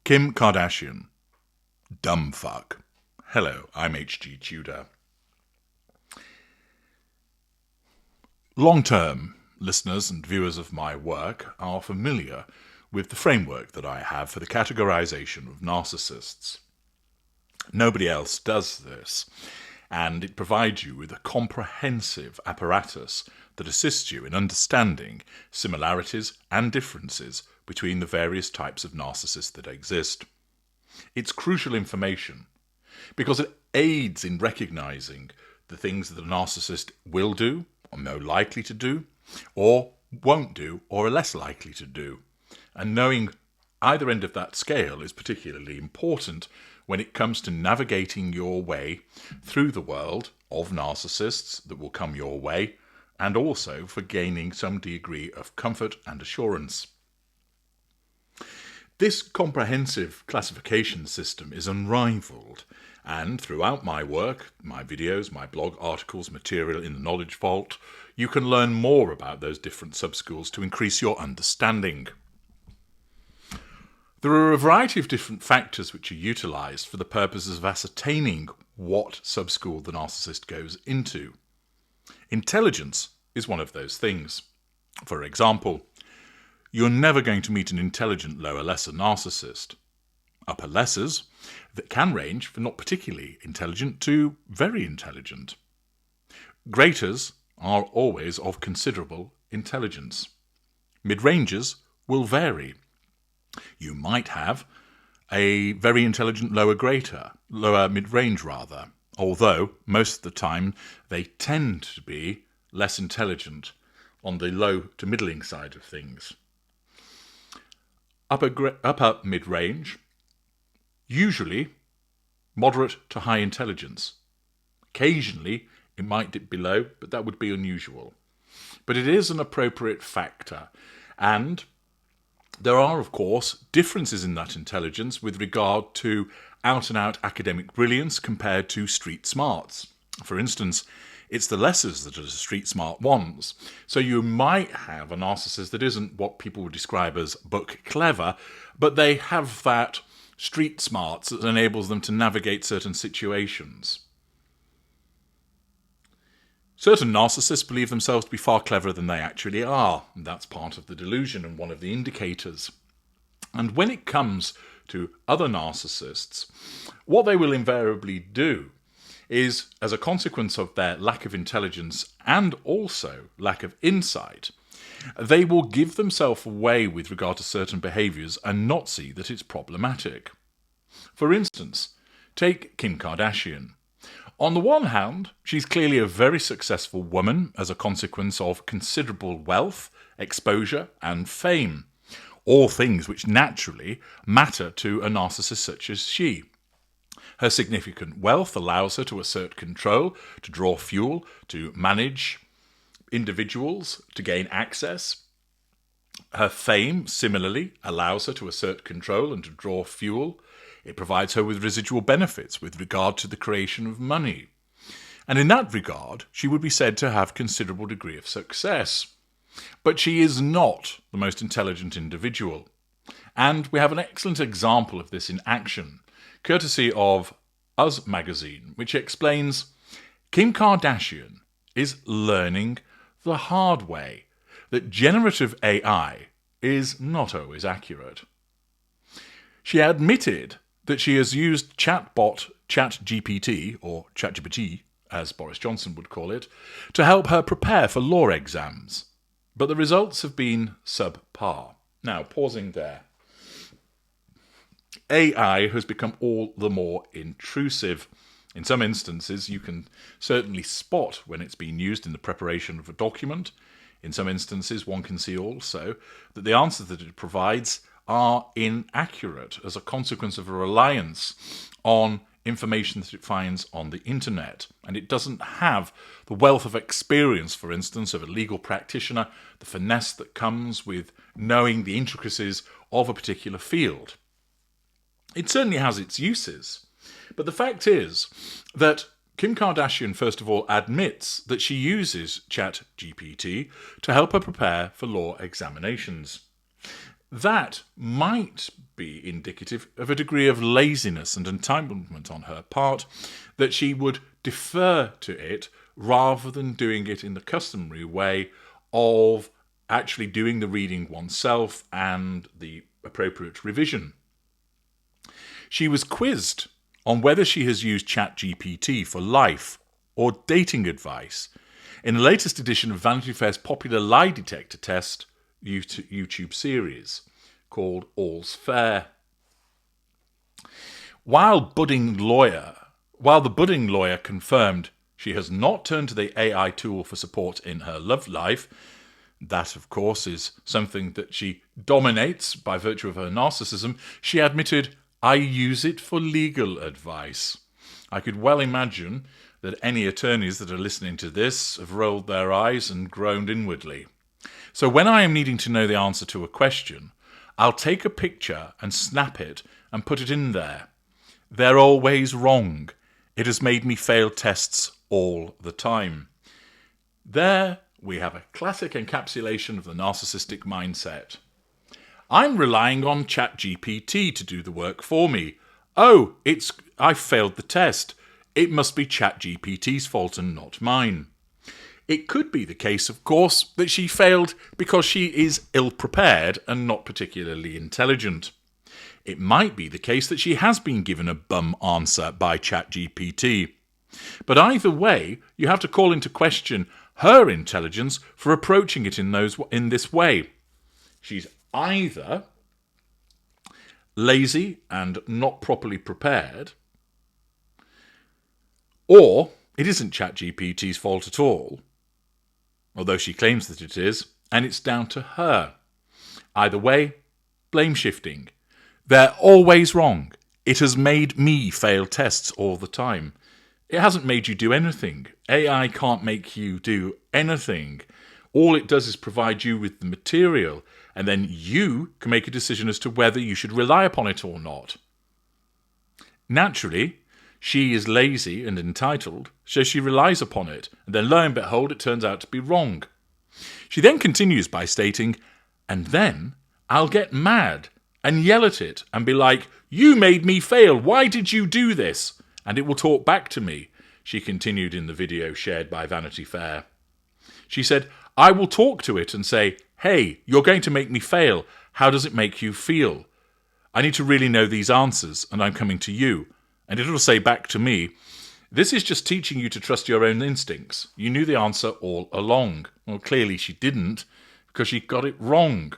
Kim Kardashian. Dumb fuck. Hello, I'm H.G. Tudor. Long-term listeners and viewers of my work are familiar with the framework that I have for the categorization of narcissists. Nobody else does this, and it provides you with a comprehensive apparatus that assists you in understanding similarities and differences between the various types of narcissists that exist. It's crucial information because it aids in recognizing the things that a narcissist will do, or more likely to do, or won't do, or are less likely to do. And knowing either end of that scale is particularly important when it comes to navigating your way through the world of narcissists that will come your way, and also for gaining some degree of comfort and assurance. This comprehensive classification system is unrivaled, and throughout my work, my videos, my blog articles, material in the Knowledge Vault, you can learn more about those different subschools to increase your understanding. There are a variety of different factors which are utilised for the purposes of ascertaining what subschool the narcissist goes into. Intelligence is one of those things. For example, you're never going to meet an intelligent lower-lesser narcissist. Upper-lessers that can range from not particularly intelligent to very intelligent. Greaters are always of considerable intelligence. Mid-rangers will vary. You might have a very intelligent lower mid-range rather, although most of the time they tend to be less intelligent on the low to middling side of things. Upper mid-range, usually moderate to high intelligence. Occasionally it might dip below, but that would be unusual. But it is an appropriate factor, and there are, of course, differences in that intelligence with regard to out-and-out academic brilliance compared to street smarts. For instance, it's the lessers that are the street smart ones. So you might have a narcissist that isn't what people would describe as book clever, but they have that street smarts that enables them to navigate certain situations. Certain narcissists believe themselves to be far cleverer than they actually are, and that's part of the delusion and one of the indicators. And when it comes to other narcissists, what they will invariably do is, as a consequence of their lack of intelligence and also lack of insight, they will give themselves away with regard to certain behaviours and not see that it's problematic. For instance, take Kim Kardashian. On the one hand, she's clearly a very successful woman as a consequence of considerable wealth, exposure, and fame. All things which naturally matter to a narcissist such as she. Her significant wealth allows her to assert control, to draw fuel, to manage individuals, to gain access. Her fame, similarly, allows her to assert control and to draw fuel. It provides her with residual benefits with regard to the creation of money. And in that regard, she would be said to have considerable degree of success. But she is not the most intelligent individual. And we have an excellent example of this in action, courtesy of Us magazine, which explains Kim Kardashian is learning the hard way that generative AI is not always accurate. She admitted that she has used chatbot ChatGPT, or ChatGPT as Boris Johnson would call it, to help her prepare for law exams. But the results have been subpar. Now, pausing there. AI has become all the more intrusive. In some instances, you can certainly spot when it's been used in the preparation of a document. In some instances, one can see also that the answers that it provides are inaccurate as a consequence of a reliance on information that it finds on the internet. And it doesn't have the wealth of experience, for instance, of a legal practitioner, the finesse that comes with knowing the intricacies of a particular field. It certainly has its uses, but the fact is that Kim Kardashian, first of all, admits that she uses ChatGPT to help her prepare for law examinations. that might be indicative of a degree of laziness and entitlement on her part, that she would defer to it rather than doing it in the customary way of actually doing the reading oneself and the appropriate revision. She was quizzed on whether she has used ChatGPT for life or dating advice in the latest edition of Vanity Fair's popular lie detector test YouTube series called All's Fair. While the budding lawyer confirmed she has not turned to the AI tool for support in her love life, that, of course, is something that she dominates by virtue of her narcissism, she admitted, "I use it for legal advice." I could well imagine that any attorneys that are listening to this have rolled their eyes and groaned inwardly. So when I am needing to know the answer to a question, I'll take a picture and snap it and put it in there. They're always wrong. It has made me fail tests all the time. There we have a classic encapsulation of the narcissistic mindset. I'm relying on ChatGPT to do the work for me. Oh, I failed the test. It must be ChatGPT's fault and not mine. It could be the case, of course, that she failed because she is ill-prepared and not particularly intelligent. It might be the case that she has been given a bum answer by ChatGPT. But either way, you have to call into question her intelligence for approaching it in this way. She's either lazy and not properly prepared, or it isn't ChatGPT's fault at all, although she claims that it is, and it's down to her. Either way, blame shifting. They're always wrong. It has made me fail tests all the time. It hasn't made you do anything. AI can't make you do anything. All it does is provide you with the material, and then you can make a decision as to whether you should rely upon it or not. Naturally, she is lazy and entitled, so she relies upon it, and then lo and behold, it turns out to be wrong. She then continues by stating, "And then I'll get mad and yell at it and be like, 'You made me fail, why did you do this?' And it will talk back to me," she continued in the video shared by Vanity Fair. She said, "I will talk to it and say, 'Hey, you're going to make me fail. How does it make you feel? I need to really know these answers, and I'm coming to you.' And it'll say back to me, 'This is just teaching you to trust your own instincts. You knew the answer all along.' Well, clearly she didn't, because she got it wrong."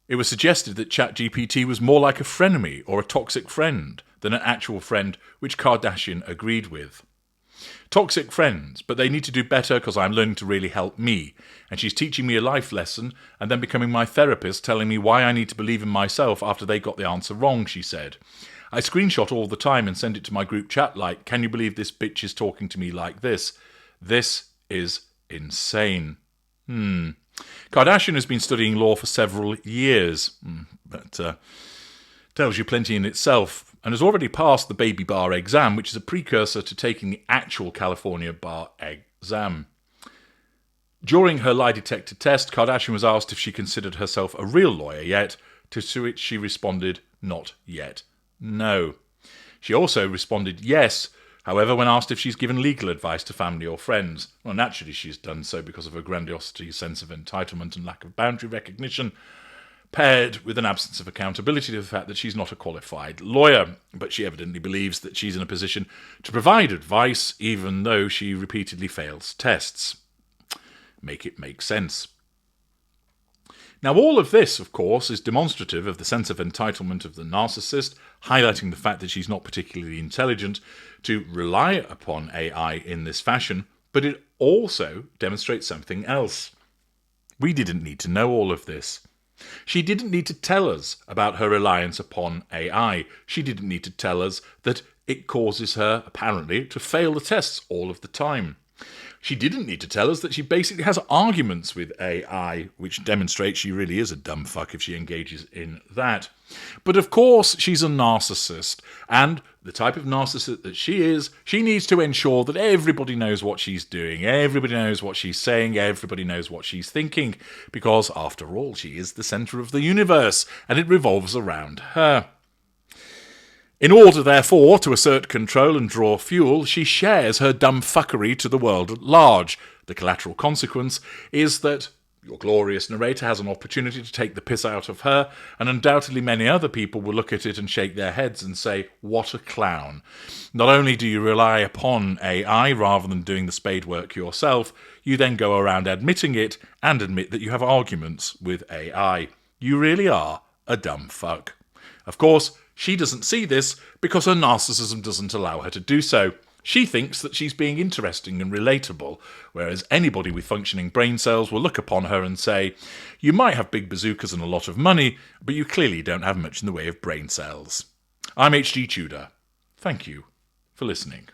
It was suggested that ChatGPT was more like a frenemy or a toxic friend than an actual friend, which Kardashian agreed with. Toxic friends, but they need to do better because I'm learning to really help me, and she's teaching me a life lesson and then becoming my therapist, telling me why I need to believe in myself after they got the answer wrong, she said. "I screenshot all the time and send it to my group chat like, 'Can you believe this bitch is talking to me like this? This is insane.'" Kardashian has been studying law for several years. That tells you plenty in itself, and has already passed the baby bar exam, which is a precursor to taking the actual California bar exam. During her lie detector test, Kardashian was asked if she considered herself a real lawyer yet, to which she responded, "Not yet. No." She also responded yes, however, when asked if she's given legal advice to family or friends. Well, naturally she's done so because of her grandiosity, sense of entitlement and lack of boundary recognition, paired with an absence of accountability to the fact that she's not a qualified lawyer. But she evidently believes that she's in a position to provide advice even though she repeatedly fails tests. Make it make sense. Now, all of this, of course, is demonstrative of the sense of entitlement of the narcissist, highlighting the fact that she's not particularly intelligent to rely upon AI in this fashion, but it also demonstrates something else. We didn't need to know all of this. She didn't need to tell us about her reliance upon AI. She didn't need to tell us that it causes her, apparently, to fail the tests all of the time. She didn't need to tell us that she basically has arguments with AI, which demonstrates she really is a dumb fuck if she engages in that. But of course, she's a narcissist, and the type of narcissist that she is, she needs to ensure that everybody knows what she's doing, everybody knows what she's saying, everybody knows what she's thinking, because after all, she is the centre of the universe, and it revolves around her. In order, therefore, to assert control and draw fuel, she shares her dumb fuckery to the world at large. The collateral consequence is that your glorious narrator has an opportunity to take the piss out of her, and undoubtedly many other people will look at it and shake their heads and say, what a clown. Not only do you rely upon AI rather than doing the spade work yourself, you then go around admitting it and admit that you have arguments with AI. You really are a dumb fuck. Of course, she doesn't see this because her narcissism doesn't allow her to do so. She thinks that she's being interesting and relatable, whereas anybody with functioning brain cells will look upon her and say, you might have big bazookas and a lot of money, but you clearly don't have much in the way of brain cells. I'm H.G. Tudor. Thank you for listening.